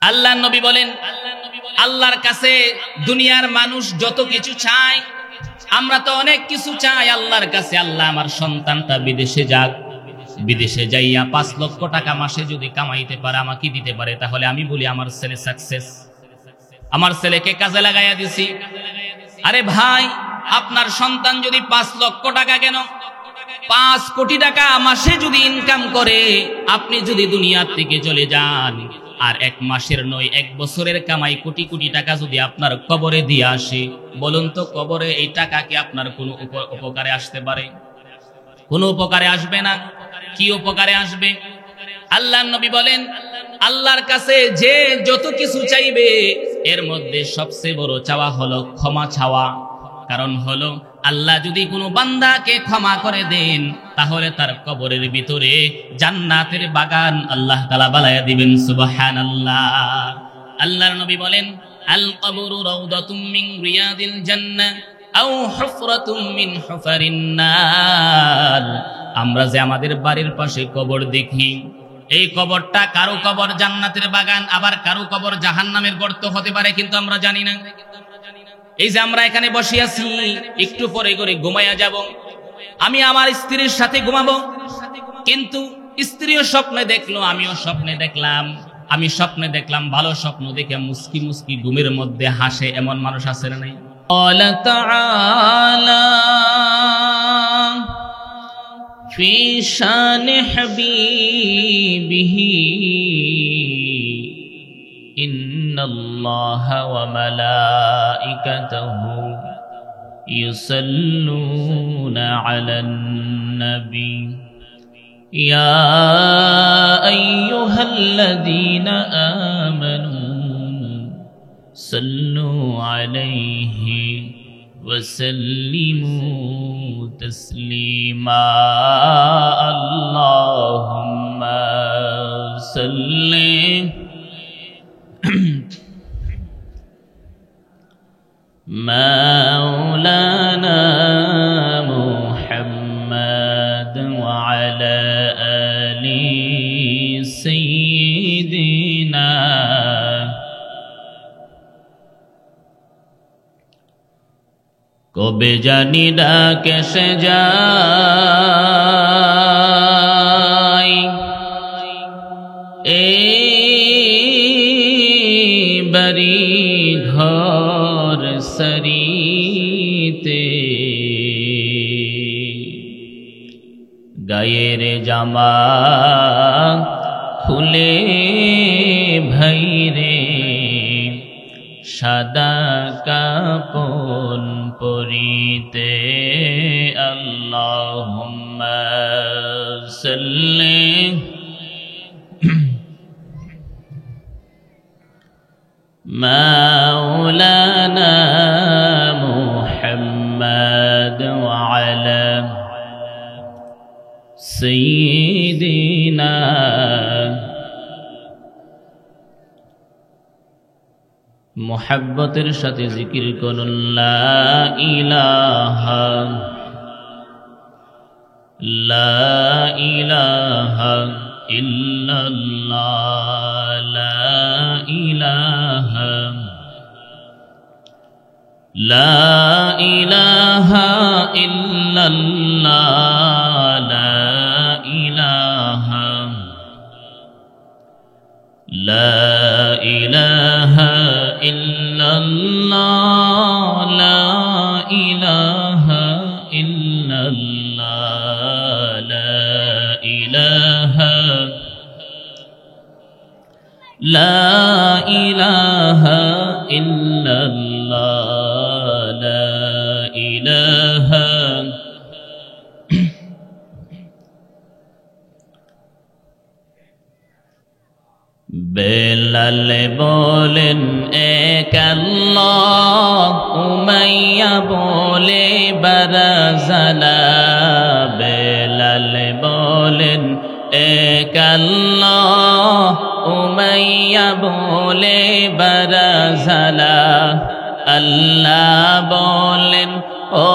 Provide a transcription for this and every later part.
আল্লাহর নবী বলেন, আল্লাহর কাছে দুনিয়ার মানুষ যত কিছু চায়, আমরা তো অনেক কিছু চাই আল্লাহর কাছে। আল্লাহ আমার সন্তানটা বিদেশে যাক, বিদেশে যাইয়া 5 লক্ষ টাকা মাসে যদি কামাইতে পারে, আমাকে দিতে পারে, তাহলে আমি বলি আমার ছেলে সাকসেস, আমার ছেলেকে কাজে লাগাইয়া দিছি। আরে ভাই, আপনার সন্তান যদি 5 লক্ষ টাকা, কেন 5 কোটি টাকা মাসে যদি ইনকাম করে, আপনি যদি দুনিয়ার থেকে চলে যান, আর 1 মাসের নয় 1 বছরের কামাই কোটি কোটি টাকা যদি আপনার কবরে দিয়ে আসে, বলুন তো কবরে এই টাকা কি আপনার কোনো উপকারে আসতে পারে? কোনো উপকারে আসবে না। কি উপকারে আসবে? আল্লাহর নবী বলেন, আল্লাহর কাছে যে যত কিছু চাইবে, এর মধ্যে সবচেয়ে বড় চাওয়া হলো ক্ষমা চাওয়া। কারণ হলো, আল্লাহ যদি কোনো বান্দাকে ক্ষমা করে দেন, তাহলে তার কবরের ভিতরে জান্নাতের বাগান আল্লাহ তাআলা বানায়া দিবেন। সুবহানাল্লাহ। আল্লাহর নবী বলেন, আল কবরু রাউদাতুম মিন রিয়াদিল জান্নাহ আও হুফরাতুম মিন হুফারিন নার। আমরা যে আমাদের বাড়ির পাশে কবর দেখি, এই কবরটা কারো কবর জান্নাতের বাগান, আবার কারো কবর জাহান্নামের গর্ত হতে পারে, কিন্তু আমরা জানি না। এই যে আমরা এখানে বসে আছি, একটু পরে করে ঘুমাইয়া যাব, আমি আমার স্ত্রীর সাথে ঘুমাবো, কিন্তু স্ত্রীও স্বপ্নে দেখলো, আমিও স্বপ্নে দেখলাম। আমি স্বপ্নে দেখলাম, ভালো স্বপ্ন দেখে মুস্কি মুস্কি ঘুমের মধ্যে হাসে, এমন মানুষ আছে না নাই? আল্লাহ তাআলা ফি শান হাবিবিহি ইন্নাল্লাহা ওয়া মালাইকাতাহু ইউসাল্লুনা আলান নবী ইয়া আইয়ুহাল্লাযীনা আমানু সাল্লু আলাইহি ওয়া সাল্লিমু তাসলিমা। আল্লাহুম্মা সাল্লি মাওলানা মুহাম্মদ ওয়া আলা আলি সাইয়্যিদিনা। কবে জানি ডাকে সে যাই, এই বাড়ি ঘর সরিতে, গায়ের জামা খুলে ভাইরে সাদা কাপন পরিতে। আল্লাহুম্মা সাল্লি মাওলানা মুহাম্মদ ওয়া আলা সাইয়্যিদিনা। মুহাব্বতের সাথে জিকির করুন, লা ইলাহা ইল্লাল্লাহ, লা ইলাহা ইল্লাল্লাহ, লা ইলাহা ইল্লাল্লাহ, লা ইলাহা ইল্লাল্লাহ, লা ইলাহা ইল্লাল্লাহ, লা ইলাহা। বেলাল বলেন এক আল্লাহ, উমাইয়া বলে বারাজালা। বেলাল বলেন এক আল্লাহ, উমাইয়া বলে বারাজালা। আল্লাহ বলেন ও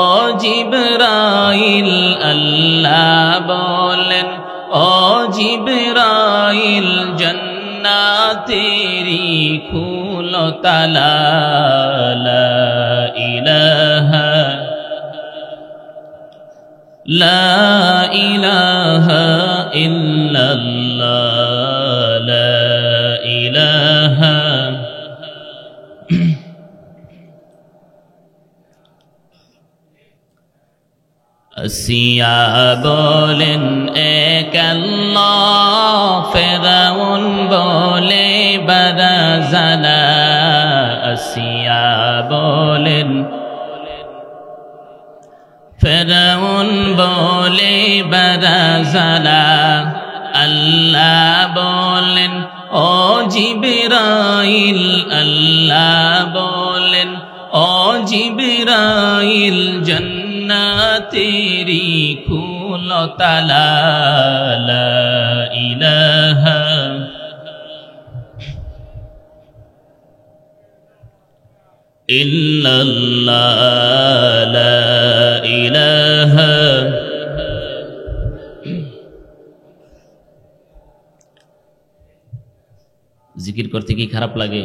জিবরাইল, আল্লাহ বলেন ও জিবরাইল, জান্নাত জান্নাতেরি খুলো তালা লা ইলাহা লা ইলাহা ইল্লাল্লাহ লা ইলাহা আসিয়া বলেন এক আল্লাহ ফেরাউন বলে বারাজালা আসিয়া বলেন ফেরাউন বলে বারাজালা আল্লাহ বলেন ও জিবরাইল আল্লাহ বলেন ও জিবরাইল জান্নাতেরি খুলো তালা লা ইলাহা ইল্লাল্লাহ লা ইলাহা জিকির করতে কি খারাপ লাগে?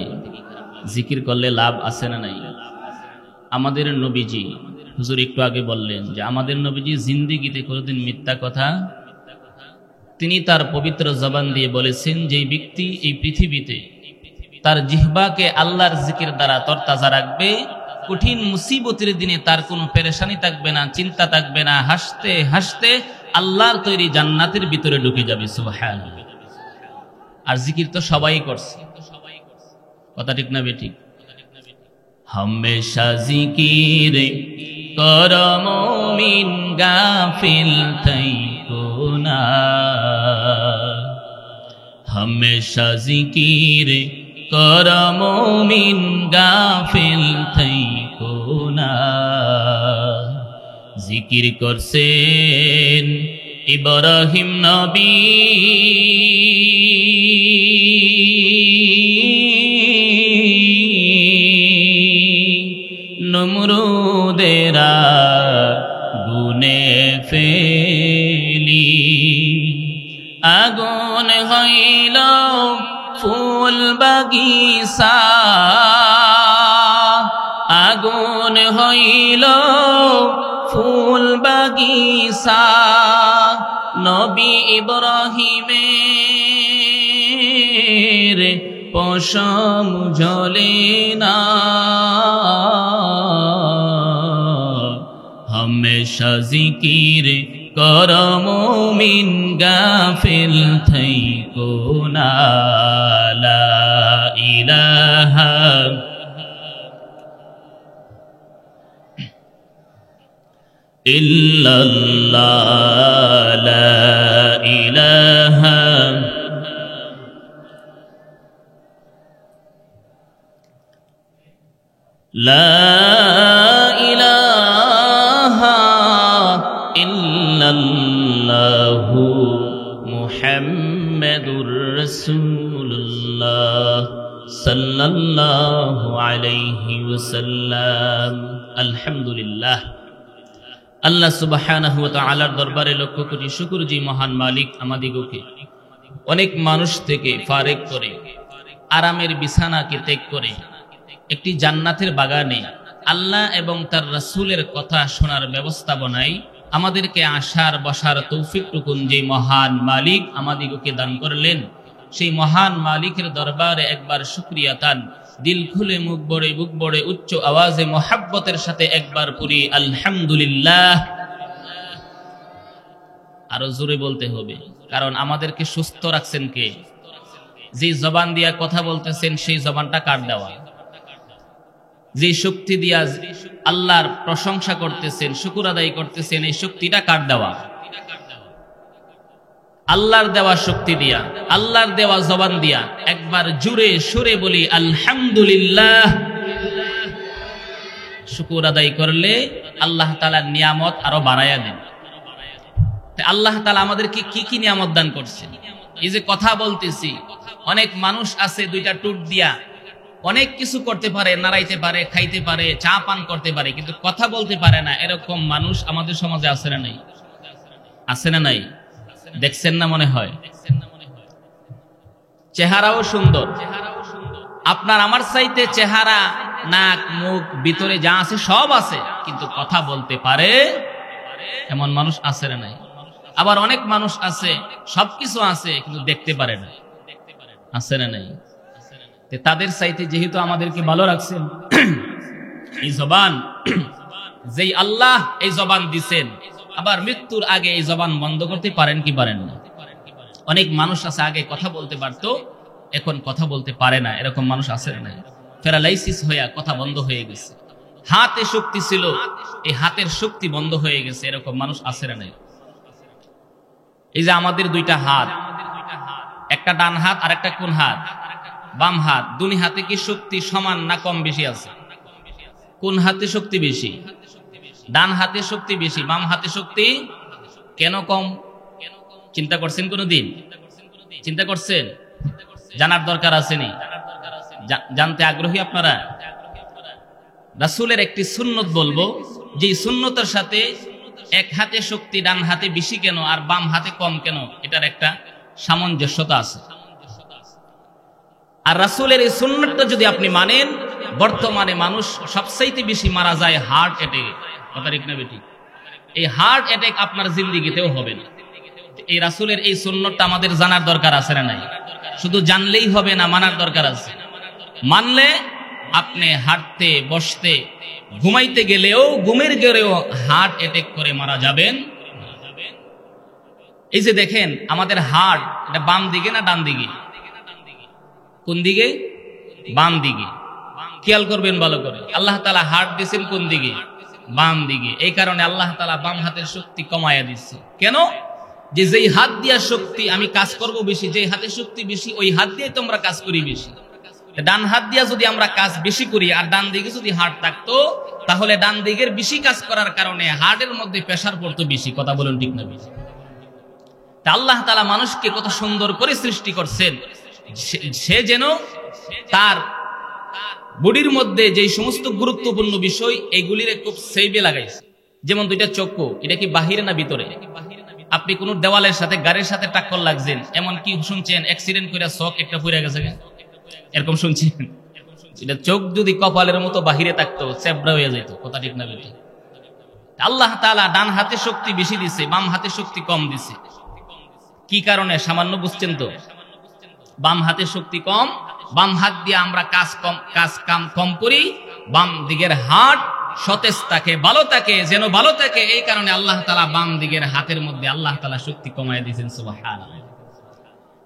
জিকির করলে লাভ আছে না নাই? আমাদের নবীজি হুজুর একটু আগে বললেন যে আমাদের নবীজি জিন্দেগিতে কোনোদিন মিথ্যা কথা তিনি তার পবিত্র জবান দিয়ে বলেছেন যে ব্যক্তি এই পৃথিবীতে তার জিহ্বাকে আল্লাহর জিকির দ্বারা তরতাজা রাখবে, কঠিন মুসিবতের দিনে তার কোনো পেরেশানি থাকবে না, চিন্তা থাকবে না, হাসতে হাসতে আল্লাহর তৈরি জান্নাতের ভিতরে ঢুকে যাবে। সুবহানাল্লাহ। আর জিকির তো সবাই করছে, কথা ঠিক না বেঠিক? হামেশা জিকির কর মুমিন গাফিল থাইকো না, হামেশা জিকির কর মুমিন গাফিল থাইকো না। জিকির করছেন ইব্রাহিম নবী, নমরুদেরা গুনে ফেলি, আগুন হইল ফুল বাগিচা, আগুন হইল ফুল বাগিচা, নবী ইব্রাহিমের পশম জ্বলে না। হামেশা জিকির কর মুমিন গাফিল থাইকো না, লা ইলাহা ইল্লাল্লাহ লা ইলাহা লা ইলাহা ইল্লাল্লাহু মুহাম্মাদুর রাসূলুল্লাহ সাল্লাল্লাহু আলাইহি ওয়াসাল্লাম। আলহামদুলিল্লাহ, আল্লাহ সুবহানাহু ওয়া তাআলার দরবারে লক্ষ কোটি শুকর যে মহান মালিক আমাদিগকে অনেক মানুষ থেকে ফারেক করে আরামের বিছানাকে ত্যাগ করে একটি জান্নাতের বাগানে আল্লাহ এবং তার রাসূলের কথা শোনার ব্যবস্থাপনায় আমাদেরকে আসার বসার তৌফিকটুকুন যে মহান মালিক আমাদিগকে দান করলেন, সেই মহান মালিকের দরবারে একবার শুকরিয়া তান, দিল খুলে মুখ বড়ে উচ্চ আওয়াজে মোহাব্বতের সাথে একবার পুরি আলহামদুলিল্লাহ। আরো জোরে বলতে হবে, কারণ আমাদেরকে সুস্থ রাখছেন কে? যে জবান দিয়া কথা বলতেছেন সেই জবানটা কার দেওয়া? যে শক্তি দিয়া আল্লাহর প্রশংসা করতেছেন, শুকর আদায় করতেছেন, এই শক্তিটা কার দেওয়া? আল্লাহর দেওয়া শক্তি দিয়া, আল্লাহর দেওয়া জবান দিয়া একবার জুড়ে সুরে বলি আলহামদুলিল্লাহ। শুকর আদায় করলে আল্লাহ তাআলার নিয়ামত আরো বাড়ায়া দেন। আল্লাহ তাআলা আমাদেরকে কি কি নিয়ামত দান করছেন? এই যে কথা বলতেছি, অনেক মানুষ আছে দুইটা টুট দিয়া অনেক কিছু করতে পারে, নাড়াইতে পারে, খাইতে পারে, চা পান করতে পারে, কিন্তু কথা বলতে পারে না। এরকম মানুষ আমাদের সমাজে আছে না নাই? আছে না নাই? দেখছেন না মনে হয়? চেহারাও সুন্দর, আপনার আমার চাইতে চেহারা, নাক, মুখ, ভিতরে যা আছে সব আছে, কিন্তু কথা বলতে পারে এমন মানুষ আছে না নাই? আবার অনেক মানুষ আছে সবকিছু আছে কিন্তু দেখতে পারে না, আছে না নাই? তাদের চাইতে যেহেতু আমাদেরকে ভালো রাখছেন, এই জবান, যেই আল্লাহ এই জবান দিছেন, আবার মৃত্যুর আগে এই জবান বন্ধ করতে পারেন কি পারেন না? অনেক মানুষ আছে আগে কথা বলতে পারতো, এখন কথা বলতে পারে না, এরকম মানুষ আছে না? প্যারালাইসিস হয়ে কথা বন্ধ হয়ে গেছে। হাতে শক্তি ছিল, এই হাতের শক্তি বন্ধ হয়ে গেছে, এরকম মানুষ আছে না? এই যে আমাদের দুইটা হাত, একটা ডান হাত আর একটা কোন হাত? বাম হাত। দুই হাতে কি শক্তি সমান না কম বেশি আছে? কোন হাতে শক্তি বেশি? ডান হাতে শক্তি বেশি, বাম হাতে শক্তি কেন কম? চিন্তা করছেন কোনদিন? চিন্তা করছেন? জানার দরকার আসেনি? জানতে আগ্রহী আপনারা? রাসূলের একটি সুন্নত বলবো, যে সুন্নতের সাথে এক হাতে শক্তি ডান হাতে বেশি কেন আর বাম হাতে কম কেন, এটার একটা সামঞ্জস্যতা আছে। আর রাসূলের এই সুন্নতটা যদি আপনি মানেন, বর্তমানে মানুষ সবচাইতে বেশি মারা যায় হার্ট অ্যাটাকে, কথা ঠিক না বেঠিক? এই হার্ট অ্যাটাক আপনার জিন্দেগিতেও হবে না। এই রাসূলের এই সুন্নতটা আমাদের জানার দরকার আছে না নাই? শুধু জানলেই হবে না, মানার দরকার আছে। মানলে আপনি হাঁটতে, বসতে, ঘুমাইতে গেলেও, ঘুমের গেলেও হার্ট অ্যাটাক করে মারা যাবেন। এই যে দেখেন আমাদের হার্ট, এটা বাম দিকে না ডান দিকে? কোন দিকে? বাম দিকে। খেয়াল করবেন ভালো করে, আল্লাহ তাআলা হার্ট দিয়েছেন কোন দিকে? বাম দিকে। এই কারণে আল্লাহ তাআলা বাম হাতের শক্তি কমায়া দিচ্ছে। কেন? যে যেই হাত দিয়া শক্তি আমি কাজ করব বেশি, যেই হাতে শক্তি বেশি ওই হাত দিয়ে তো আমরা কাজ করি বেশি। ডান হাত দিয়া যদি আমরা কাজ বেশি করি আর ডান দিকে যদি হার্ট থাকতো, তাহলে ডান দিকের বেশি কাজ করার কারণে হার্টের মধ্যে প্রেসার পড়তো বেশি। কথা বলুন ঠিক না বেশি? তা আল্লাহ তাআলা মানুষকে কত সুন্দর করে সৃষ্টি করছেন, সে যেন তার বডির মধ্যে যে সমস্ত গুরুত্বপূর্ণ বিষয় এইগুলির খুব সেভে লাগাইছে। যেমন দুইটা চক্ষু, এটা কি বাহিরে না ভিতরে? আপনি কোন দেওয়ালের সাথে, গাড়ির সাথে টাক্কর লাগছেন, এমন কি শুনছেন অ্যাক্সিডেন্ট করে চোখ একটা পুড়ে গেছে, এরকম শুনছেন? এটা চোখ যদি কপালের মতো বাহিরে থাকতো চেবড়া হয়ে যেত। কথা ঠিক না বেটি? আল্লাহ তাআলা ডান হাতে শক্তি বেশি দিছে, বাম হাতে শক্তি কম দিছে। কি কারণে সামান্য বুঝছেন তো? বাম হাতে শক্তি কম, বাম হাত দিয়ে আমরা কাজ কাম কম করি, বাম দিকের হাত সতেজ থাকে, ভালো থাকে, যেন ভালো থাকে। এই কারণে আল্লাহ তাআলা বাম দিকের হাতের মধ্যে আল্লাহ তাআলা শক্তি কমায় দিয়েছেন। সুবহানাল্লাহ।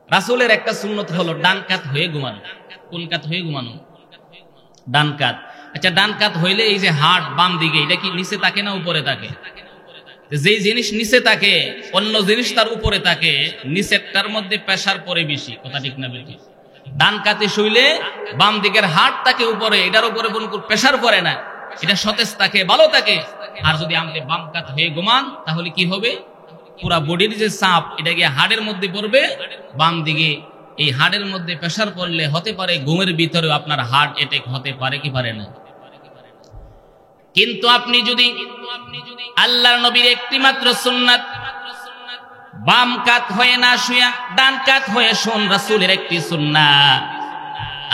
রাসূলের একটা সুন্নত হলো ডান কাত হয়ে ঘুমানো। কোন কাত হয়ে ঘুমানো? ডান কাত। আচ্ছা, ডান কাত হইলে এই যে হাত বাম দিকে, এটা কি নিচে থাকে না উপরে থাকে? যেই জিনিস নিচে থাকে অন্য জিনিস তার উপরে থাকে, নিচেরটার মধ্যে প্রেসার পড়ে বেশি। কথা ঠিক না বেশি? ডান কাতে শুইলে বাম দিকের হাত থাকে উপরে, এটার উপরে কোনো প্রেসার পড়ে না, এটা সতেজ থাকে, ভালো থাকে। আর যদি আপনি বাম কাত হয়ে ঘুমান তাহলে কি হবে? পুরা বডির যে চাপ এটা গিয়ে হাড়ের মধ্যে পড়বে বাম দিকে। এই হাড়ের মধ্যে প্রেসার পড়লে হতে পারে ঘুমের ভিতরে আপনার হার্ট অ্যাটাক হতে পারে কি পারে না? কিন্তু আপনি যদি আল্লাহর নবীর একটি মাত্র সুন্নাত, বাম কাত হয়ে না শুয়া ডান কাত হয়ে শুন, রাসূলের একটি সুন্নাত,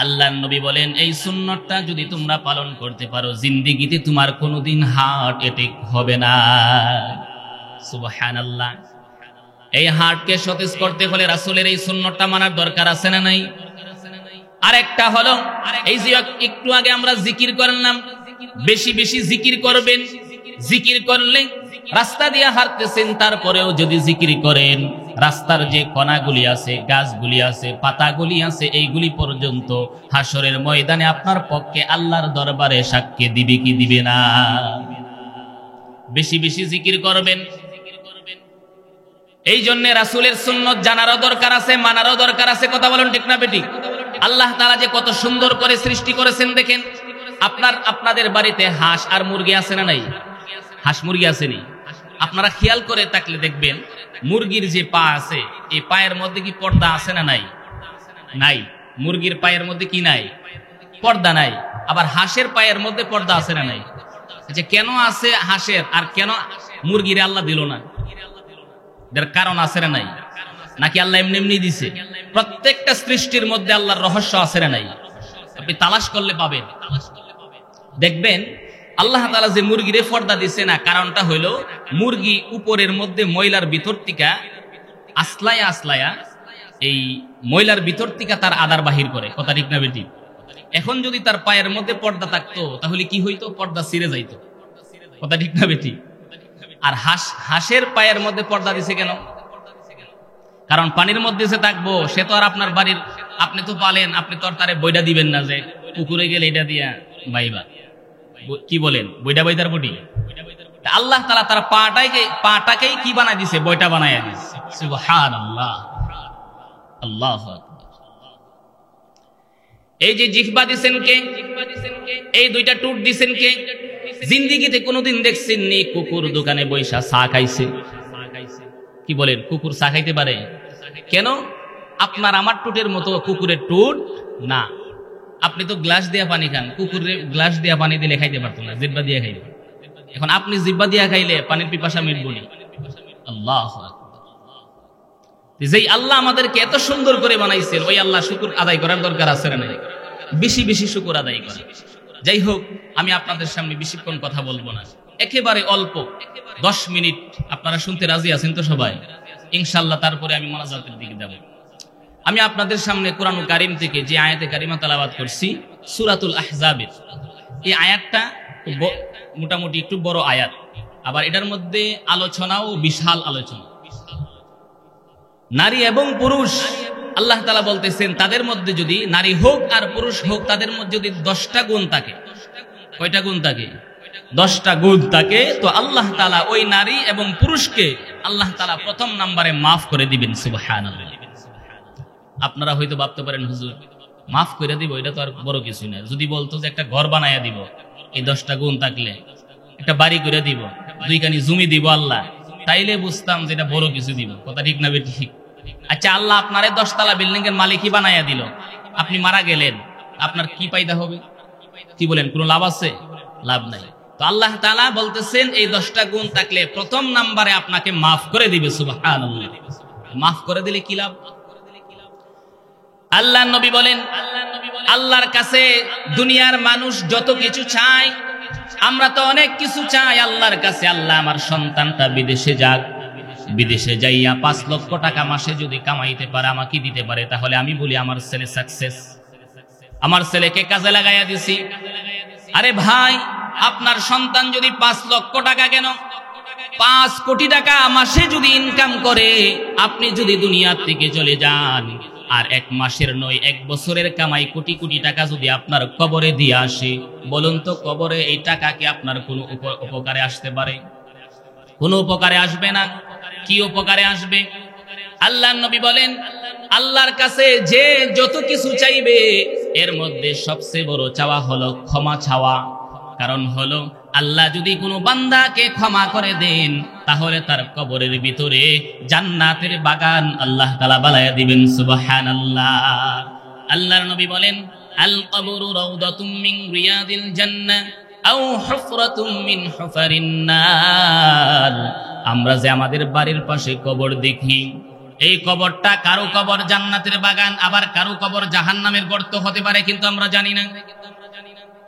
আল্লাহর নবী বলেন এই সুন্নতটা যদি তোমরা পালন করতে পারো, জিন্দেগিতে তোমার কোনোদিন হার্ট অ্যাটাক হবে না। সুবহানাল্লাহ। এই হার্টকে সতেজ করতে হলে রাসূলের এই সুন্নতটা মানার দরকার আছে না নাই? আরেকটা হলো এই যে একটু আগে আমরা জিকির করলাম, বেশি বেশি জিকির করবেন। জিকির করলে রাস্তা দিয়ে হাঁটতেছেন, তারপরেও যদি জিকির করেন, রাস্তার যে কণাগুলি আছে, গাছগুলি আছে, পাতাগুলি আছে, এইগুলি পর্যন্ত হাসরের ময়দানে আপনার পক্ষে আল্লাহর দরবারে সাক্ষী দিবে কি দিবে না? বেশি বেশি জিকির করবেন। এই জন্য রাসূলের সুন্নত জানারও দরকার আছে, মানারও দরকার আছে। কথা বলুন ঠিক না বেটি? আল্লাহ তাআলা যে কত সুন্দর করে সৃষ্টি করেছেন দেখেন। আপনাদের বাড়িতে হাঁস আর মুরগি আছে না নাই? হাঁস মুরগি আসেনি? আপনারা খেয়াল করে থাকলে দেখবেন মুরগির যে পা আছে, এই পায়ের মধ্যে কি পর্দা আছে না নাই? নাই। মুরগির পায়ের মধ্যে কি নাই? পর্দা নাই। আবার হাঁসের পায়ের মধ্যে পর্দা আছে না নাই? আচ্ছা, কেন আছে হাঁসের আর কেন মুরগির আল্লাহ দিল না? এর কারণ আছে না নাই? নাকি আল্লাহ এমনি এমনি দিছে? প্রত্যেকটা সৃষ্টির মধ্যে আল্লাহর রহস্য আছে না নাই? আপনি তালাশ করলে পাবেন। দেখবেন আল্লাহ তাআলা যে মুরগিরে পর্দা দিছে না, কারণটা হইলো মুরগি উপরের মধ্যে ময়লার ভিতর থেকে আসলায়া আসলায়া এই ময়লার ভিতর থেকে তার আদার বাহির করে। কথা ঠিক না বেটি? এখন যদি তার পায়ের মধ্যে পর্দা থাকতো তাহলে কি হইতো? পর্দা ছিঁড়ে যাইতো। কথা ঠিক না বেটি? আর হাঁসের পায়ের মধ্যে পর্দা দিছে কেন? কারণ পানির মধ্যে সে থাকবো, সে তো আর আপনার বাড়ির, আপনি তো পালেন, আপনি তো আর তারে বইটা দিবেন না যে পুকুরে গেলে এটা দিয়া বাইবা, কি বলেন, বইটা বইদার বটি। আল্লাহ তাআলা তার পাটাকেই কি বানাই দিছে? বইটা বানাইয়া দিছে। সুবহানাল্লাহ, আল্লাহু আকবার। এই যে জিহ্বা দিছেন কে? এই দুইটা টুট দিছেন কে? জিন্দেগিতে কোনোদিন দেখছেন নি কুকুর দোকানে বইসা চা খাইছে? কি বলেন, কুকুর চা খাইতে পারে? কেন? আপনার আমার টুটের মতো কুকুরের টুট না। আপনি তো গ্লাস দিয়া পানি খান, কুকুরের গ্লাস দিয়া পানি দিলে খাইতে পারতো না, জিহ্বা দিয়ে খাইলে। এখন আপনি জিহ্বা দিয়া খাইলে পানির পিপাসা মিটবো না। আল্লাহু আকবার। যেই আল্লাহ আমাদেরকে এত সুন্দর করে বানাইছেন, ওই আল্লাহ শুকর আদায় করার দরকার আছে না? বেশি বেশি শুকর আদায় করা। যাই হোক, আমি আপনাদের সামনে বেশিক্ষণ কথা বলবো না, একেবারে অল্প 10 মিনিট। আপনারা শুনতে রাজি আছেন তো সবাই? ইনশাআল্লাহ তারপরে আমি মোনাজাতের দিকে যাব। আমি আপনাদের সামনে কোরআনুল কারীম থেকে যে আয়াতে কারিমা তেলাওয়াত করছি, সূরাতুল আহজাবের এই আয়াতটা মোটামুটি একটু বড় আয়াত, আবার এটার মধ্যে আলোচনাও বিশাল আলোচনা। নারী এবং পুরুষ, আল্লাহ তাআলা বলতেছেন তাদের মধ্যে যদি নারী হোক আর পুরুষ হোক, তাদের মধ্যে যদি 10টা গুণ থাকে, কয়টা গুণ থাকে? 10টা গুণ থাকে, তো আল্লাহ তাআলা ওই নারী এবং পুরুষকে আল্লাহ তাআলা প্রথম নম্বরে মাফ করে দিবেন। সুবহানাল্লাহ। আপনারা হয়তো ভাবতে পারেন, হুজুর মাফ করে দিব, এটা তো আর বড় কিছু না। যদি বলতো যে একটা ঘর বানাইয়া দিব এই 10টা গুণ থাকলে, একটা বাড়ি করে দিব, 2 কানি জমি দিব আল্লাহ, তাইলে বুঝতাম যে এটা বড় কিছু দিব। কথা ঠিক না বেটি? আচ্ছা, আল্লাহ আপনারে 10 তলা বিল্ডিং এর মালিকই বানাইয়া দিল, আপনি মারা গেলেন, আপনার কি ফায়দা হবে? কি বলেন, কোনো লাভ আছে? লাভ নাই। তো আল্লাহ তাআলা বলতেছেন এই 10টা গুণ থাকলে প্রথম নম্বরে আপনাকে মাফ করে দিবে। সুবহানাল্লাহ। মাফ করে দিলে কি লাভ? আল্লাহর নবী বলেন, আল্লাহর কাছে দুনিয়ার মানুষ যত কিছু চায়, আমরা তো অনেক কিছু চাই আল্লাহর কাছে। আল্লাহ আমার সন্তানটা বিদেশে যাক, বিদেশে যাইয়া 5 লক্ষ টাকা মাসে যদি কামাইতে পারে, আমাকে দিতে পারে, তাহলে আমি বলি আমার ছেলে সাকসেস, আমার ছেলেকে কাজে লাগাইয়া দিছি। আরে ভাই, আপনার সন্তান যদি 5 লক্ষ টাকা, কেন 5 কোটি টাকা মাসে যদি ইনকাম করে, আপনি যদি দুনিয়া থেকে চলে যান, আর 1 মাসের নয় 1 বছরের কামাই কোটি কোটি টাকা যদি আপনার কবরে দিয়ে আসে, বলুন তো কবরে এই টাকা কি আপনার কোনো উপকারে আসতে পারে? কোনো উপকারে আসবে না। কি উপকারে আসবে? আল্লাহর নবী বলেন, আল্লাহর কাছে যে যত কিছু চাইবে, এর মধ্যে সবচেয়ে বড় চাওয়া হলো ক্ষমা চাওয়া। কারণ হলো আল্লাহ যদি কোনো বান্দাকে ক্ষমা করে দেন, তাহলে তার কবরের ভিতরে জান্নাতের বাগান আল্লাহ তাআলা বানায়া দিবেন। সুবহানাল্লাহ। আল্লাহর নবী বলেন, আল কবরু রাউদাতুম মিন রিয়াদিল জান্নাহ আও হুফরাতুম মিন হুফারিন নার। আমরা যে আমাদের বাড়ির পাশে কবর দেখি, এই কবরটা কারো কবর জান্নাতের বাগান, আবার কারো কবর জাহান্নামের গর্ত হতে পারে, কিন্তু আমরা জানি না।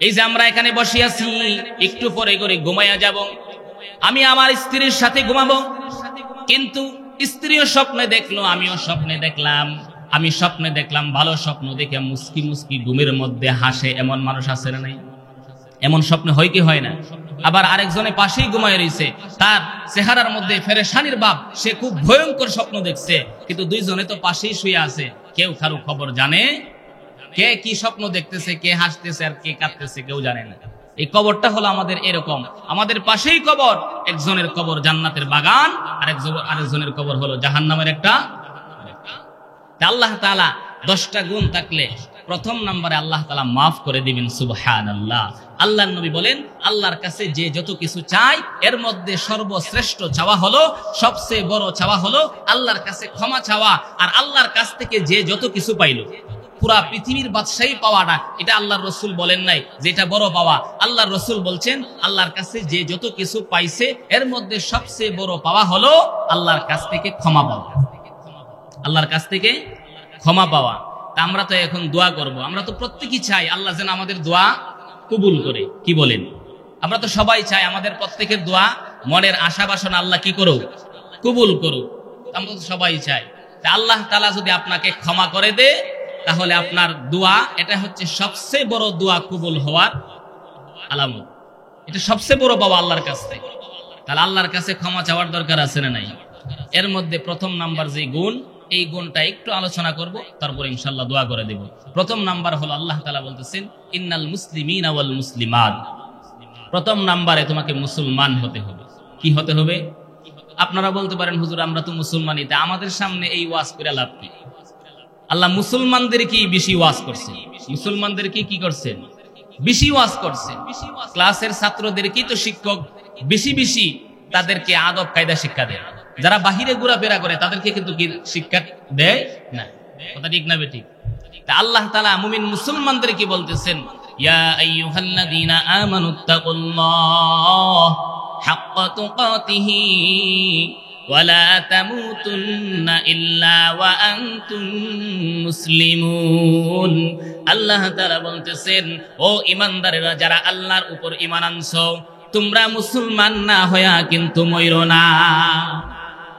এই যে আমরা এখানে বসে আছি, একটু পরে করে ঘুমাইয়া যাব, আমি আমার স্ত্রীর সাথে ঘুমাবো, কিন্তু স্ত্রীও স্বপ্নে দেখলো, আমিও স্বপ্নে দেখলাম। আমি স্বপ্নে দেখলাম, ভালো স্বপ্ন দেখে মুস্কি মুস্কি ঘুমের মধ্যে হাসে, এমন মানুষ আছে না নাই? এমন স্বপ্ন হয় কি হয় না? আবার আরেকজনের পাশেই ঘুমায় রয়েছে, তার চেহারার মধ্যে ফেরেশানির ভাব, সে খুব ভয়ঙ্কর স্বপ্ন দেখছে, কিন্তু দুইজনে তো পাশেই শুয়ে আছে, কেউ কারো খবর জানে? কে কি স্বপ্ন দেখতেছে, কে হাসতেছে আর কে কাঁদতেছে কেউ জানে না। এই কবরটা হলো আমাদের এরকম, আমাদের পাশেই কবর, একজনের কবর জান্নাতের বাগান, আরেকজনের কবর হলো জাহান্নামের একটা। আল্লাহ তাআলা 10টা গুণ থাকলে প্রথম নম্বরে আল্লাহ তাআলা মাফ করে দিবেন। সুবহানাল্লাহ। আল্লাহর নবী বলেন, আল্লাহর কাছে যে যত কিছু চায়, এর মধ্যে সর্বশ্রেষ্ঠ চাওয়া হলো, সবচেয়ে বড় চাওয়া হলো আল্লাহর কাছে ক্ষমা চাওয়া। আর আল্লাহর কাছ থেকে যে যত কিছু পাইল, পুরা পৃথিবীর বাদশাহী পাওয়াটা, এটা আল্লাহর রাসূল বলেন নাই যেটা বড় পাওয়া। আল্লাহর রাসূল বলছেন, আল্লাহর কাছে যে যত কিছু পাইছে, এর মধ্যে সবচেয়ে বড় পাওয়া হলো আল্লাহর কাছ থেকে ক্ষমা পাওয়া। আল্লাহর কাছ থেকে ক্ষমা পাওয়া। তা আমরা তো এখন দোয়া করব, আমরা তো প্রত্যেকেই চাই আল্লাহ যেন আমাদের দোয়া কবুল করে, কি বলেন? আমরা তো সবাই চাই আমাদের প্রত্যেকের দোয়া, মনের আশা বাসনা আল্লাহ কি করুক, কবুল করুক। আমরা তো সবাই চাই। তা আল্লাহ তাআলা যদি আপনাকে ক্ষমা করে দে, তাহলে আপনার দোয়া, এটা হচ্ছে সবচেয়ে বড় দোয়া কবুল হওয়ার আলামত। এটা সবচেয়ে বড় পাওয়া আল্লাহর কাছ থেকে। তাহলে আল্লাহর কাছে ক্ষমা চাওয়ার দরকার আছে না নাই? এর মধ্যে প্রথম নাম্বার যে গুণ, এই গুণটা একটু আলোচনা করব, তারপর ইনশাআল্লাহ দোয়া করে দেব। প্রথম নাম্বার হলো আল্লাহ তাআলা বলতেছেন ইন্নাল মুসলিমিনা ওয়াল মুসলিমাত। প্রথম নাম্বারে তোমাকে মুসলমান হতে হবে। কি হতে হবে? আপনারা বলতে পারেন হুজুর আমরা তো মুসলমানই, তা আমাদের সামনে এই ওয়াজ করে লাভ কি? আল্লাহ মুসলমানদেরকে বেশি ওয়াজ করছেন, মুসলমানদেরকে কি করছেন? বেশি ওয়াজ করছেন। ক্লাসের ছাত্রদেরকে তো শিক্ষক বেশি বেশি তাদেরকে আদব কায়দা শিক্ষা দেয়। যারা বাহিরে ঘোরাফেরা করে তাদেরকে কিন্তু কি শিক্ষা দেয় না? কথা ঠিক না বেঠিক? তা আল্লাহ তাআলা মুমিন মুসলমানদেরকে বলতেছেন ইয়া আইয়ুহাল্লাযীনা আমানুত্তাকুল্লাহ হাক্কা তুকাতিহি ওয়া লা তামুতুন্না ইল্লা ওয়া আনতুম মুসলিমুন। আল্লাহ তাআলা বলতেছেন ও ঈমানদারেরা, যারা আল্লাহর উপর ঈমান আনছো, তোমরা মুসলমান না হইয়া কিন্তু মইরো না।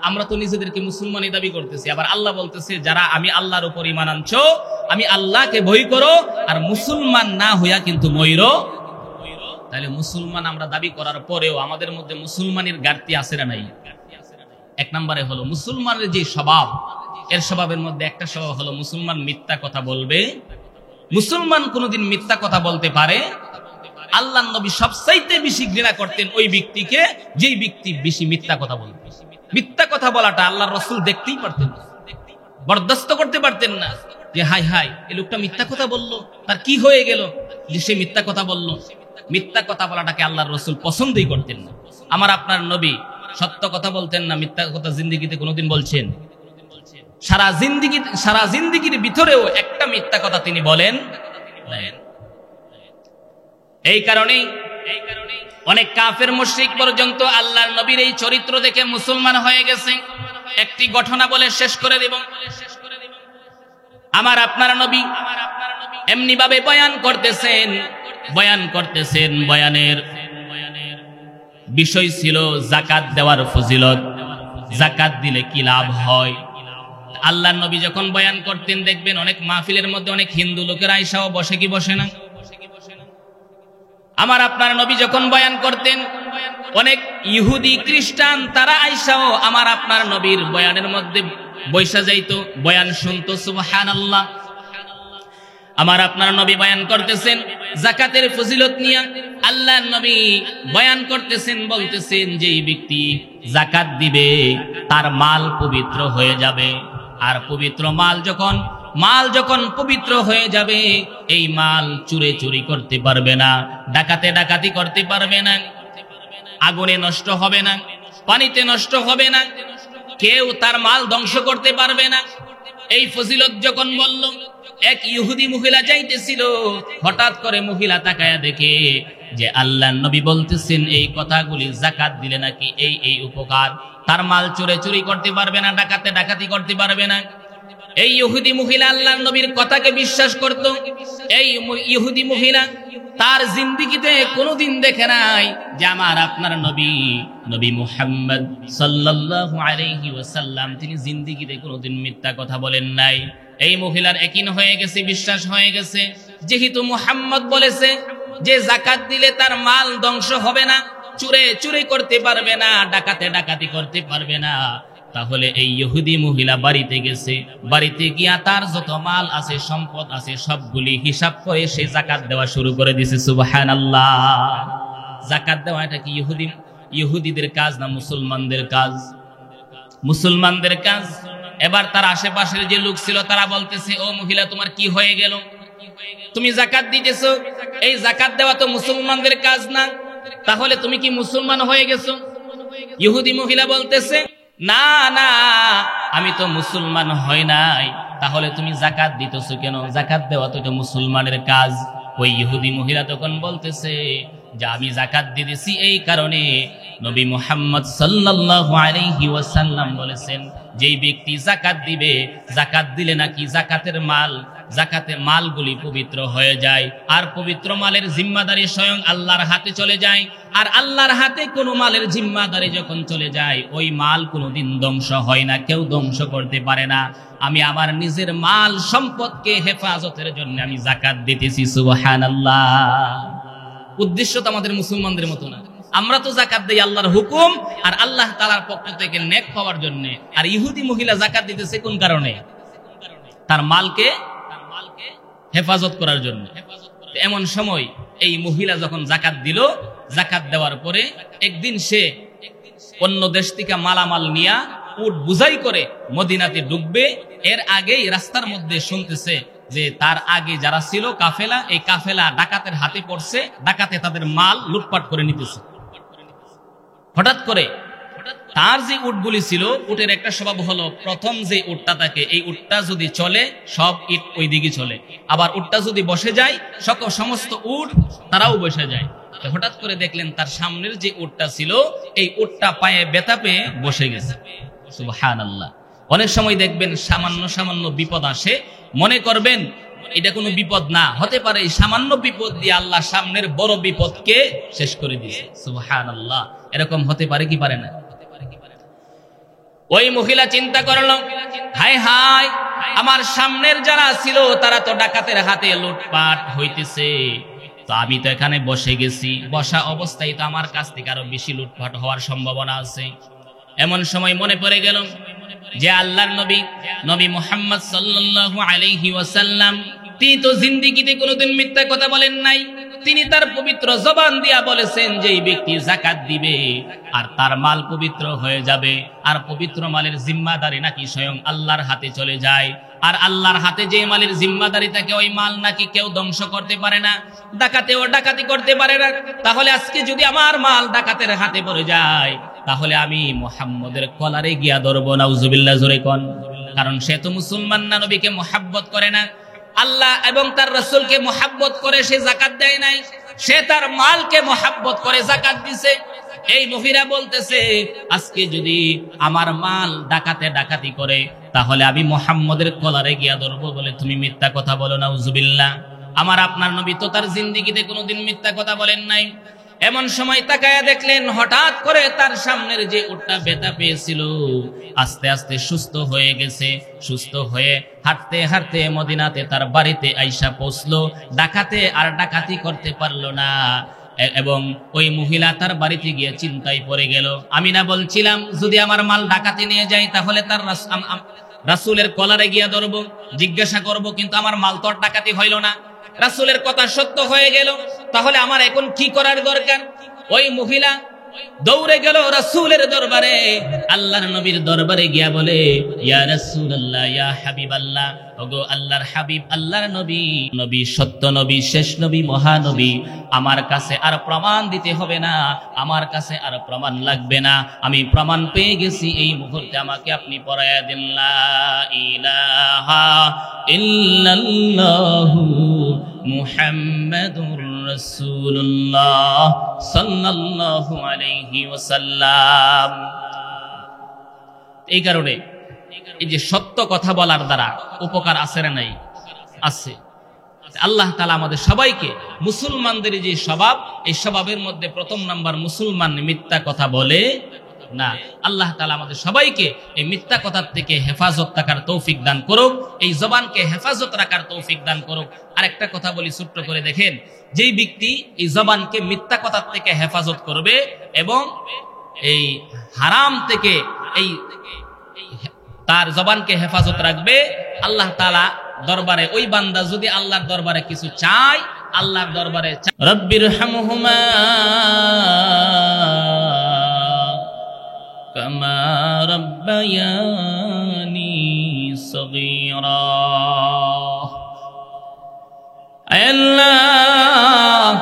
আমরা তো নিজেদেরকে মুসলমানই দাবি করতেছি, আবার আল্লাহ বলতেছে যারা আমি আল্লাহর উপর ঈমান আনছো, আমি আল্লাহকে ভয় করো, আর মুসলমান না হইয়া কিন্তু মইরো। তাহলে মুসলমান আমরা দাবি করার পরেও আমাদের মধ্যে মুসলমানের ঘাটতি আছে না নাই? এক নম্বরে হলো মুসলমানের যে স্বভাব, এর স্বভাবের মধ্যে একটা স্বভাব হলো মুসলমান মিথ্যা কথা বলবে। মুসলমান কোনোদিন মিথ্যা কথা বলতে পারে। আল্লাহর নবী সবচাইতে বেশি ঘৃণা করতেন ওই ব্যক্তিকে, যেই ব্যক্তি বেশি মিথ্যা কথা বলবে। মিথ্যা কথা বলাটা আল্লাহর রাসূল দেখতেই পারতেন না, বরদাস্ত করতে পারতেন না, যে হাই হাই এই লোকটা মিথ্যা কথা বললো, তার কি হয়ে গেল যে সে মিথ্যা কথা বললো। মিথ্যা কথা বলাটাকে আল্লাহর রাসূল পছন্দই করতেন না। আমার আপনার নবী সত্য কথা বলতেন না, মিথ্যা কথা জিন্দেগিতে কোনোদিন বলছেন? সারা জিন্দেগির ভিতরেও একটা মিথ্যা কথা তিনি বলেন। এই কারণে অনেক কাফের মুশরিক পর্যন্ত আল্লাহর নবীর এই চরিত্র দেখে মুসলমান হয়ে গেছে। একটি ঘটনা বলে শেষ করে দেব। আমার আপনার নবী এমনি ভাবে বয়ান করতেছেন, বয়ানের বিষয় ছিল জাকাত দেওয়ার ফজিলত, জাকাত দিলে কি লাভ হয়। আল্লাহর নবী যখন বয়ান করতেন, দেখবেন অনেক মাহফিলের মধ্যে অনেক হিন্দু লোকেরা আইসাও বসে কি বসে না? আমার আপনার নবী যখন বয়ান করতেন, অনেক ইহুদি খ্রিস্টান তারা আইসাও আমার আপনার নবীর বয়ানের মধ্যে বৈশা যাইতো, বয়ান শুনতো। সুবহানাল্লাহ। আমার আপনার নবী বয়ান করতেছেন যাকাতের ফজিলত নিয়ে, আল্লাহর নবী বয়ান করতেছেন, বলতেছেন যে এই ব্যক্তি যাকাত দিবে তার মাল পবিত্র হয়ে যাবে। আর পবিত্র মাল যখন পবিত্র হয়ে যাবে, এই মাল চুরি করতে পারবে না, ডাকাতি করতে পারবে না, আগুনে নষ্ট হবে না, পানিতে নষ্ট হবে না, কেউ তার মাল ধ্বংস করতে পারবে না। এই ফজিলত যখন বলল, এক ইহুদি মহিলা যাইতেছিল, হঠাৎ করে মহিলা তাকায়া দেখে যে আল্লাহর নবী বলতেছেন এই কথাগুলি জাকাত দিলে নাকি এই উপকার, তার মাল চুরি করতে পারবে না, ডাকাতি করতে পারবে না। এই ইহুদি মহিলা আল্লাহর নবীর কথাকে বিশ্বাস করত। এই ইহুদি মহিলা তার জিন্দেগিতে কোনোদিন দেখে নাই যে আমার আপনার নবী মুহাম্মদ সাল্লাল্লাহু আলাইহি ওয়াসাল্লাম তিনি জিন্দেগিতে কোনোদিন মিথ্যা কথা বলেন নাই। এই মহিলার ইয়াকিন হয়ে গেছে, বিশ্বাস হয়ে গেছে, যেহেতু মুহাম্মদ বলেছে যে যাকাত দিলে তার মাল ধ্বংস হবে না, চুরি করতে পারবে না, ডাকাতি করতে পারবে না, তাহলে এই ইহুদি মহিলা বাড়িতে গেছে। বাড়িতে গিয়া তার যত মাল আছে, সম্পদ আছে, সবগুলি হিসাব করে সে যাকাত দেওয়া শুরু করে দিয়েছে। সুবহানাল্লাহ। যাকাত দেওয়া এটা কি ইহুদিদের কাজ না মুসলমানদের কাজ? মুসলমানদের কাজ। এবার তার আশেপাশের যে লোক ছিল তারা বলতেছে, ও মহিলা তোমার কি হয়ে গেল, তুমি যাকাত দিতেছো, এই যাকাত দেওয়া তো মুসলমানদের কাজ না, তাহলে তুমি কি মুসলমান হয়ে গেছো? ইহুদি মহিলা বলতেছে, না না, আমি তো মুসলমান হই নাই। তাহলে তুমি যাকাত দিতেছো কেন? যাকাত দেওয়া তো এটা মুসলমানের কাজ। ওই ইহুদি মহিলা তখন বলতেছে, যে আমি যাকাত দিতেছি এই কারণে নবী মুহাম্মদ সাল্লাল্লাহু আলাইহি ওয়াসাল্লাম বলেছেন, যেই ব্যক্তি যাকাত দিবে, যাকাত দিলে নাকি যাকাতের মালগুলি পবিত্র হয়ে যায়, আর পবিত্র মালের জিম্মাদারি স্বয়ং আল্লাহর হাতে চলে যায়। আর আল্লাহর হাতে কোনো মালের জিম্মাদারি যখন চলে যায়, ওই মাল কোনোদিন ধ্বংস হয় না, কেউ ধ্বংস করতে পারে না। আমি আমার নিজের মাল সম্পদকে হেফাজতের জন্য আমি যাকাত দিতেছি। সুবহানাল্লাহ। উদ্দেশ্য তো আমাদের মুসলমানদের মতো না। আমরা তো যাকাত দেই আল্লাহর হুকুম আর আল্লাহ তাআলার পক্ষ থেকে নেক পাওয়ার জন্য। আর ইহুদি মহিলা যাকাত দিতেছে কোন কারণে? তার মালকে হেফাজত করার জন্য। এমন সময় এই মহিলা যখন যাকাত দিল, যাকাত দেওয়ার পরে একদিন সে অন্য দেশ থেকে মালামাল নিয়া উট বুঝাই করে মদিনাতে ঢুকবে। এর আগেই রাস্তার মধ্যে শুনতেছে যে তার আগে যারা ছিল কাফেলা, এই কাফেলা ডাকাতের হাতে পড়ছে, ডাকাতে তাদের মাল লুটপাট করে নিতেছে। হঠাৎ করে তার যে উটগুলি ছিল, উটের একটা স্বভাব হলো প্রথম যে উটটা থাকে, এই উটটা যদি চলে সব ইট ওই দিকে চলে, আবার উটটা যদি বসে যায় সমস্ত উট তারাও বসে যায়। হঠাৎ করে দেখলেন তার সামনের যে উটটা ছিল, এই উটটা পায়ে ব্যথা পেয়ে বসে গেছে। সুবহানাল্লাহ। অনেক সময় দেখবেন সামান্য বিপদ আসে, মনে করবেন এটা কোনো বিপদ না, হতে পারে এই সামান্য বিপদ দিয়ে আল্লাহ সামনের বড় বিপদকে শেষ করে দিয়েছে। সুবহানাল্লাহ। এরকম হতে পারে কি পারে না? ওই মহিলা চিন্তা করলো, হায় হায়, আমার সামনের যারা ছিল তারা তো ডাকাতের হাতে লুটপাট হইতেছে, তো আমি তো এখানে বসে গেছি, বসা অবস্থায় তো আমার কাছ থেকে আরো বেশি লুটপাট হওয়ার সম্ভাবনা আছে। এমন সময় মনে পড়ে গেল যে আল্লাহর নবী মুহাম্মদ সাল্লাল্লাহু আলাইহি ওয়াসাল্লাম, তিনি তো জিন্দেগিতে কোনোদিন মিথ্যা কথা বলেন নাই। তিনি তার পবিত্র জবান দিয়া বলেছেন যে এই ব্যক্তি যাকাত দিবে আর তার মাল পবিত্র হয়ে যাবে, আর পবিত্র মালের জিম্মাদারি নাকি স্বয়ং আল্লাহর হাতে চলে যায়। আর আল্লাহর হাতে যে মালের জিম্মাদারি থাকে, ওই মাল নাকি কেউ ধ্বংস করতে পারে না, ডাকাতেও ডাকাতি করতে পারে না। তাহলে আজকে যদি আমার মাল ডাকাতের হাতে পড়ে যায়, তাহলে আমি মুহাম্মদের কলারে গিয়া ধরবো। নাউজুবিল্লাহ, জোরে কোন। কারণ সে তো মুসলমান না, নবীকে মুহাব্বত করে না, আল্লাহ এবং তার রাসূলকে মুহাব্বত করে সে যাকাত দেয় নাই, সে তার মালকে মুহাব্বত করে যাকাত দিছে। এই মহিলা বলতেছে, আজকে যদি আমার মাল ডাকাতি করে, তাহলে আমি মুহাম্মদের কলারে গিয়া ধরবো বলে তুমি মিথ্যা কথা বলো। নাউজুবিল্লাহ। আমার আপনার নবী তো তার জিন্দেগিতে কোনোদিন মিথ্যা কথা বলেন নাই। এমন সময় তাকায়া দেখলেন হঠাৎ করে তার সামনের যে উটটা ব্যথা পেয়েছিল আস্তে আস্তে সুস্থ হয়ে গেছে। সুস্থ হয়ে হাঁটতে হাঁটতে মদিনাতে তার বাড়িতে আইসা পৌঁছলো। ডাকাতে আর ডাকাতি করতে পারলো না, এবং ওই মহিলা তার বাড়িতে গিয়ে চিন্তায় পড়ে গেল। আমি না বলছিলাম যদি আমার মাল ডাকাতি নিয়ে যায় তাহলে তার রাসূলের কলারে গিয়া ধরবো, জিজ্ঞাসা করব, কিন্তু আমার মাল তো আর ডাকাতি হইল না। রাসূলের কথা সত্য হয়ে গেল, তাহলে আমার এখন কি করার দরকার? ওই মহিলা দৌড়ে গেল রাসূলের দরবারে, আল্লাহর নবীর দরবারে গিয়া বলে, ইয়া রাসূলুল্লাহ, ইয়া হাবিবাল্লাহ, ওগো আল্লাহর হাবিব, আল্লাহর নবী, সত্য নবী, শেষ নবী, মহানবী, আমার কাছে আর প্রমাণ দিতে হবে না, আমার কাছে আর প্রমাণ লাগবে না, আমি প্রমাণ পেয়ে গেছি, এই মুহূর্তে আমাকে আপনি পড়ায়া দিন, লা ইলাহা ইল্লাল্লাহু মুহাম্মাদুর রাসূলুল্লাহ সাল্লাল্লাহু আলাইহি ওয়াসাল্লাম। এই কারণে এই যে সত্য কথা বলার দ্বারা উপকার আছে না নাই? আছে। আল্লাহ তাআলা আমাদের সবাইকে, মুসলমানদের যে স্বভাব, এই স্বভাবের মধ্যে প্রথম নাম্বার মুসলমান মিথ্যা কথা বলে না। আল্লাহ তাআলা আমাদের সবাইকে এই মিথ্যা কথার থেকে হেফাজত রাখার তৌফিক দান করুক, এই জবানকে হেফাজত রাখার তৌফিক দান করুক। আর একটা কথা বলি ছোট্ট করে, দেখেন, যেই ব্যক্তি এই জবানকে মিথ্যা কথার থেকে হেফাজত করবে এবং এই হারাম থেকে এই তার জবানকে হেফাজত রাখবে, আল্লাহ তাআলা দরবারে ওই বান্দা যদি আল্লাহর দরবারে কিছু চায়, আল্লাহর দরবারে রব্বির হামহুমা কামা রাব্বায়ানি সগীরা। আল্লাহ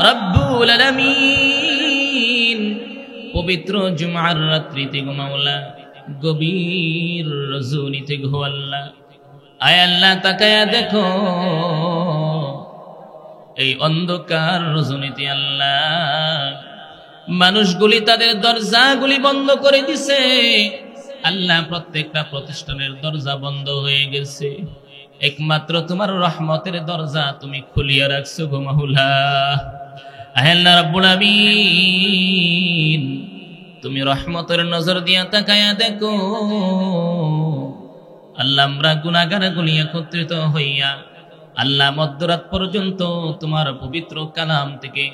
রব্বুল আলামিন, পবিত্র জুমার রাত্রিতে গো মাওলা, গভীর রজনীতে গো আল্লাহ, আয় আল্লাহ তাকায়া দেখো এই অন্ধকার রজনীতে আল্লাহ মানুষগুলি তাদের দরজাগুলি বন্ধ করে দিছে আল্লাহ, প্রত্যেকটা প্রতিষ্ঠানের দরজা বন্ধ হয়ে গেছে, একমাত্র তোমার রহমতের দরজা তুমি খুলিয়া রাখছো গো মাওলা। আল্লাহ রাব্বুল আমিন, তুমি রহমতের নজর দিয়া তাকায়া দেখো আল্লাহ, আমরা গুনাহগারগুলি একত্রিত হইয়া আল্লাহ মধ্যরাত পর্যন্ত তোমার পবিত্র কালাম থেকে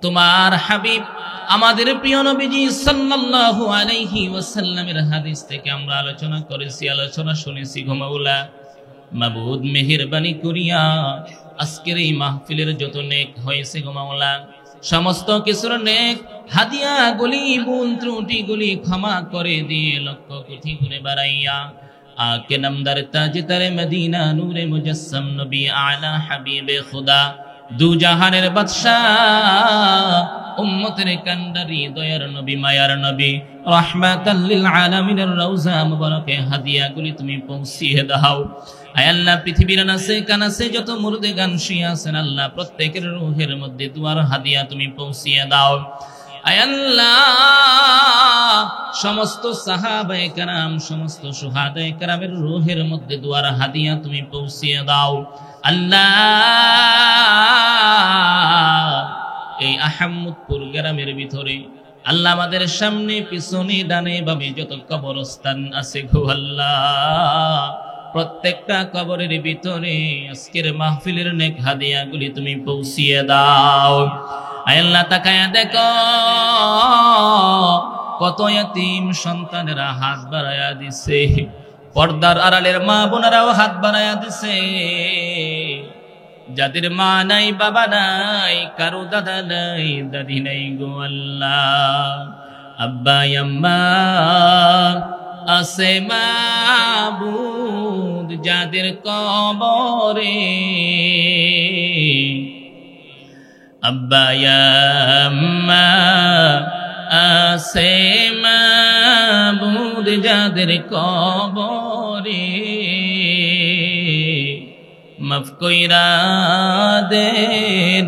তোমার হাবিব আমাদের প্রিয় নবীজি সাল্লাল্লাহু আলাইহি ওয়াসাল্লামের হাদিস থেকে আমরা আলোচনা করেছি, আলোচনা শুনেছি গো মাওলা। মাবুদ মেহেরবানি করিয়া আজকের এই মাহফিলের যত নেক হয়েছে গো মাওলা, সমস্ত কিছুর নেক হাদিয়া গুলি ভুল ত্রুটি গুলি ক্ষমা করে দিয়ে লক্ষ কোটি গুণে বাড়াইয়া আকে নামদার তাজদারে মদিনা নূরে মুজাসসাম নবী আলা হাবিবে খুদা দু জাহানের বাদশাহ উম্মতের কান্ডারি দয়ার নবী মায়ার নবী রাহমাতাল লিল আলামিনের রওজা মুবারকে হাদিয়াগুলি তুমি পৌঁছিয়ে দাও। আয় আল্লাহ, পৃথিবীর নাসে কানাসে যত মুর্দে গান শুয়ে আছেন আল্লাহ, প্রত্যেকের রূহের মধ্যে দুয়ার হাদিয়া তুমি পৌঁছিয়ে দাও। আয় আল্লাহ, সমস্ত সাহাবায়ে কেরাম, সমস্ত শুহাদায়ে কেরামের রূহের মধ্যে দুয়ার হাদিয়া তুমি পৌঁছিয়ে দাও। আল্লাহ, এই আহমদপুর গ্রামের ভিতরে আল্লাহ আমাদের সামনে পিছনে ডানে বামে যত কবরস্থান আছে গো আল্লাহ, প্রত্যেকটা কবরের ভিতরে আজকের মাহফিলের নেক হাদিয়াগুলি তুমি পৌঁছিয়ে দাও। আয় আল্লাহ, তাকায়া দেখো কত ইয়াতীম সন্তানেরা হাত বাড়ায়া দিছে, পর্দার আড়ালের মা বোনেরাও হাত বাড়ায়া দিছে, যাদের মা নাই বাবা নাই, কারো দাদা নাই দাদি নাই গো আল্লাহ, আব্বা আম্মা আছে মাবুদ যাদের কবরে, আব্বা আম্মা আছে মাবুদ যাদের কবরে, মাফ কইরা দেন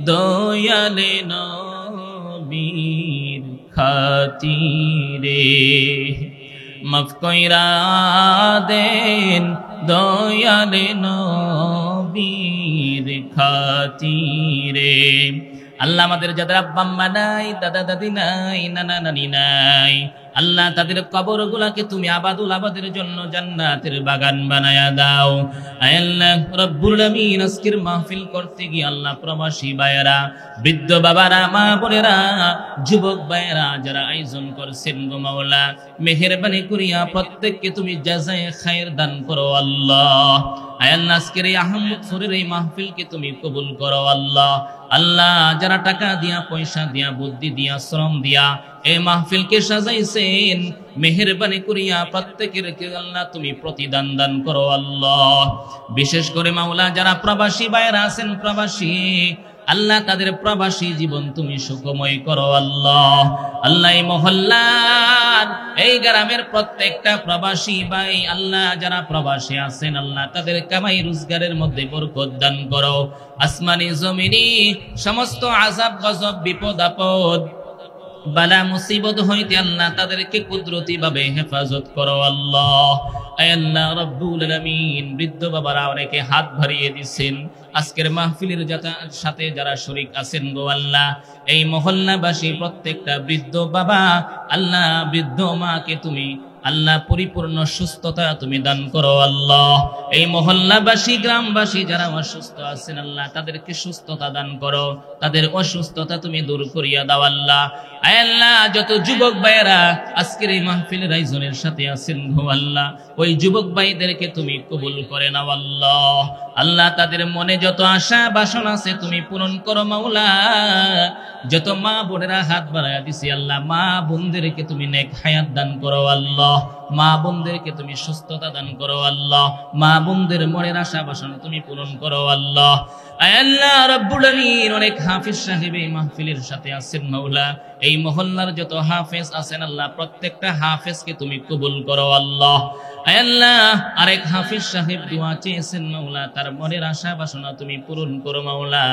দয়ালে নবীর খাতিরে, মাফ কইরা দেন দয়ালে নবীর খাতিরে। আল্লাহ, আমাদের যাদের আব্বা আম্মা নাই, দাদা দাদি নাই, নানা নানি নাই, আল্লাহ তাদের কবর গুলাকে তুমি আবাদুল আবাদের জন্য জান্নাতের বাগান বানায়া দাও। আয় আল্লাহ রব্বুল আমিন, আজকের মাহফিল করতে গিয়ে আল্লাহ প্রবাসী ভাইয়েরা, বৃদ্ধ বাবারা, মা বোনেরা, যুবক ভাইয়েরা যারা আয়োজন করছেন গো মাওলা, মেহেরবানি করিয়া প্রত্যেককে তুমি জাযায়ে খায়ের দান করো আল্লাহ। আয় আল্লাহ, আজকের এই আহমদপুরের এই মাহফিলকে তুমি কবুল করো আল্লাহ। আল্লাহ, যারা টাকা দিয়া, পয়সা দিয়া, বুদ্ধি দিয়া, শ্রম দিয়া এই মাহফিলকে সাজাইছেন, মেহেরবানি করিয়া প্রত্যেকের আল্লাহ তুমি প্রতিদান দান করো আল্লাহ। বিশেষ করে মাওলা যারা প্রবাসী ভাইরা আছেন, প্রবাসী আল্লাহ তাদের প্রবাসী জীবন তুমি সুখময় করো আল্লাহ। আল্লাহ, এই মহল্লার এই গ্রামের প্রত্যেকটা প্রবাসী ভাই আল্লাহ যারা প্রবাসী আছেন আল্লাহ তাদের কামাই রোজগারের মধ্যে বরকত দান করো। আসমানি জমিনি সমস্ত আযাব গজব বিপদ আপদ বালা মুসিবত হইতে আল্লাহ তাদেরকে কুদরতি ভাবে হেফাজত করো আল্লাহ। আয় আল্লাহ রব্বুল আলামিন, বৃদ্ধ বাবারা অনেকে হাত বাড়িয়ে দিচ্ছেন, আজকের মাহফিলের সাথে যারা শরীক আছেন গো আল্লাহ, এই মহল্লাবাসী প্রত্যেকটা বৃদ্ধ বাবা আল্লাহ, বৃদ্ধ মাকে তুমি আল্লাহ পরিপূর্ণ সুস্থতা তুমি দান করো আল্লাহ। এই মহল্লাবাসী গ্রামবাসী যারা অসুস্থ আছেন আল্লাহ তাদেরকে সুস্থতা দান করো, তাদের অসুস্থতা তুমি দূর করিয়া দাও আল্লাহ। আয় আল্লাহ, যত যুবক ভাইয়েরা আজকের এই মাহফিলের আয়োজনের সাথে আছেন গো আল্লাহ, ওই যুবক ভাইদেরকে তুমি কবুল করে নাও আল্লাহ। আল্লাহ, তাদের মনে যত আশা বাসনা আছে তুমি পূরণ করো মাওলা। যত মা বোনেরা হাত বাড়ায়া দিছি আল্লাহ, মা বোনদেরকে তুমি নেক হায়াত দান করো আল্লাহ, মা বোনদেরকে তুমি সুস্থতা দান করো আল্লাহ, মা বোনদের মনের আশা বাসনা তুমি পূরণ করো আল্লাহ। আয় আল্লাহ রাব্বুল আলামিন, অনেক হাফেজ সাহেব এই মাহফিলের সাথে আছেন মাওলা, এই মহল্লার যত হাফেজ আছেন আল্লাহ, প্রত্যেকটা হাফেজকে তুমি কবুল করো আল্লাহ। আয় আল্লাহ, আরেক হাফেজ সাহেব দোয়া চেয়েছেন মাওলা, তার মনের আশা বাসনা তুমি পূরণ করো মাওলা।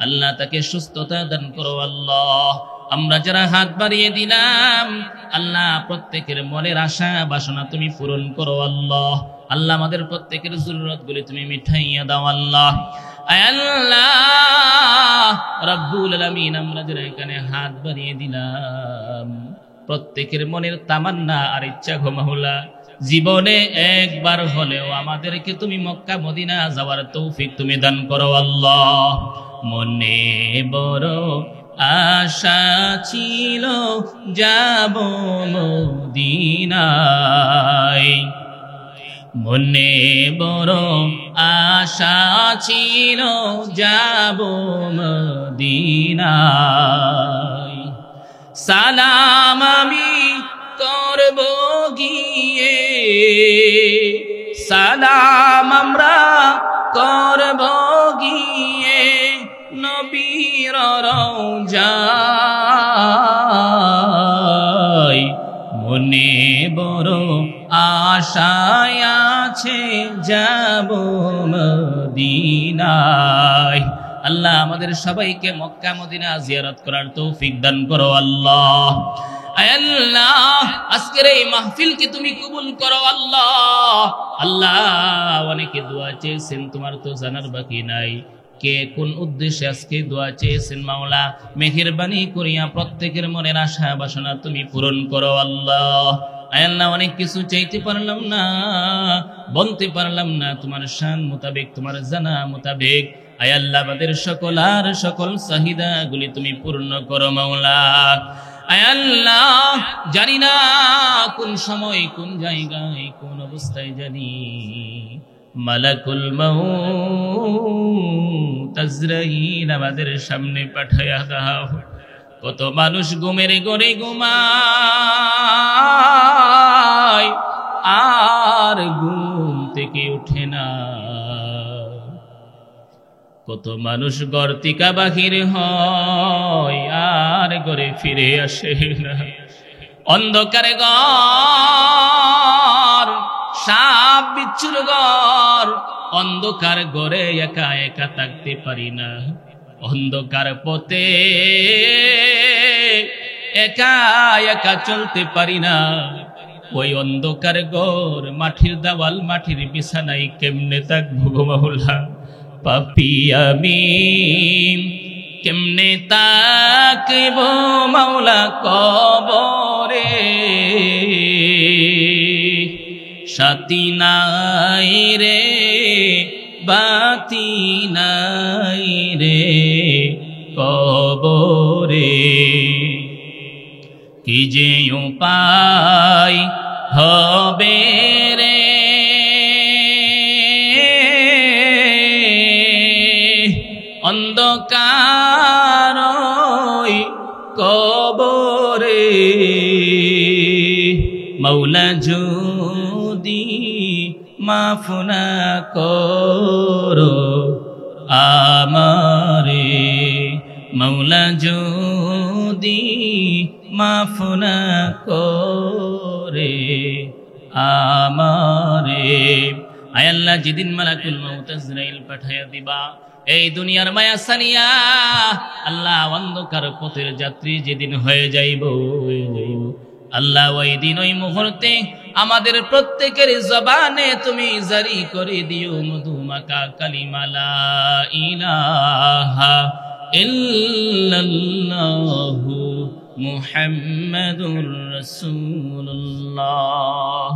আল্লাহ তাকে সুস্থতা দান করো আল্লাহ। আমরা যারা হাত বাড়িয়ে দিলাম আল্লাহ, প্রত্যেকের মনের আশা বাসনা তুমি পূরণ করো আল্লাহ। আল্লাহ আমাদের প্রত্যেকের জরুরত গুলি তুমি মিঠাইয়া দাও আল্লাহ। আয় আল্লাহ রাব্বুল আলামিন, আমরা যারা এখানে হাত বাড়িয়ে দিলাম প্রত্যেকের মনের তামান্না আর ইচ্ছা গো মাওলা, জীবনে একবার হলেও আমাদেরকে তুমি মক্কা মদিনা যাওয়ার তৌফিক তুমি দান করো আল্লাহ। মনে বড় আশা ছিল যাব মদিনায়, মনে বড় আশা ছিল যাব মদিনায়। সালাম আমি করব গিয়ে, সালাম আমরা করব গিয়ে নবীর রওজায়। মনে বড় আশায় আছে যাব মদিনায়। আল্লাহ আমাদের সবাইকে মক্কা মদিনা জিয়ারত করার তৌফিক দান করো আল্লাহ। আয় আল্লাহ আজকের এই মাহফিলকে তুমি কবুল করো আল্লাহ। আল্লাহ অনেকে দোয়া চেয়েছেন, তোমার তো জানার বাকি নাই কে কোন উদ্দেশ্যে আজকে দোয়া চেয়েছেন মাওলা, মেহেরবানি করিয়া প্রত্যেকের মনের আশা বাসনা তুমি পূরণ করো আল্লাহ। আয় আল্লাহ অনেক কিছু চাইতে পারলাম না, বলতে পারলাম না, তোমার শান মোতাবেক, তোমার জানা মোতাবেক আয় আল্লাহ আমাদের সকল চাহিদা গুলি তুমি পূর্ণ করো মাওলা। আয় আল্লাহ জানি না কোন সময় কোন জায়গায় কোন অবস্থায় জানি মালাকুল মাউত আজরাইল আমাদের সামনে পাঠায়া দাও। কত মানুষ ঘুমের ঘরে ঘুমায় আর ঘুম থেকে উঠে না, কত মানুষ ঘর থেকে বাহির হয় আর ঘরে ফিরে আসে না। অন্ধকারে ঘর, সাপ বিচ্ছুর ঘর, অন্ধকার ঘরে একা একা থাকতে পারি না, অন্ধকার পথে একা একা চলতে পারি না। ওই অন্ধকার ঘর, মাটির দেওয়াল, মাটির বিছানায় কেমনে থাকবো গো মাওলা? পাপী আমি কেমনে তাকব মাওলা কবরে? সাথী নাই রে, বাতি নাই রে কবরে। কি যে উপায় হবে রে, অন্ধকার কবরে। মাওলা যদি মাফ না করো আমারে, মাওলা যদি মাফ না করে আমারে। আয় আল্লাহ যেদিন মালাকুল মাউত আজরাইল পাঠায়া দিবা এই দুনিয়ার মায়া সানিয়া, আল্লাহ অন্ধকার পথের যাত্রী যেদিন হয়ে যাইব আল্লাহ, ওই দিন ওই মুহূর্তে আমাদের প্রত্যেকের জবানে তুমি জারি করে দিও মধুমাকা কালিমা লা ইলাহা ইল্লাল্লাহু মুহাম্মাদুর রাসূলুল্লাহ।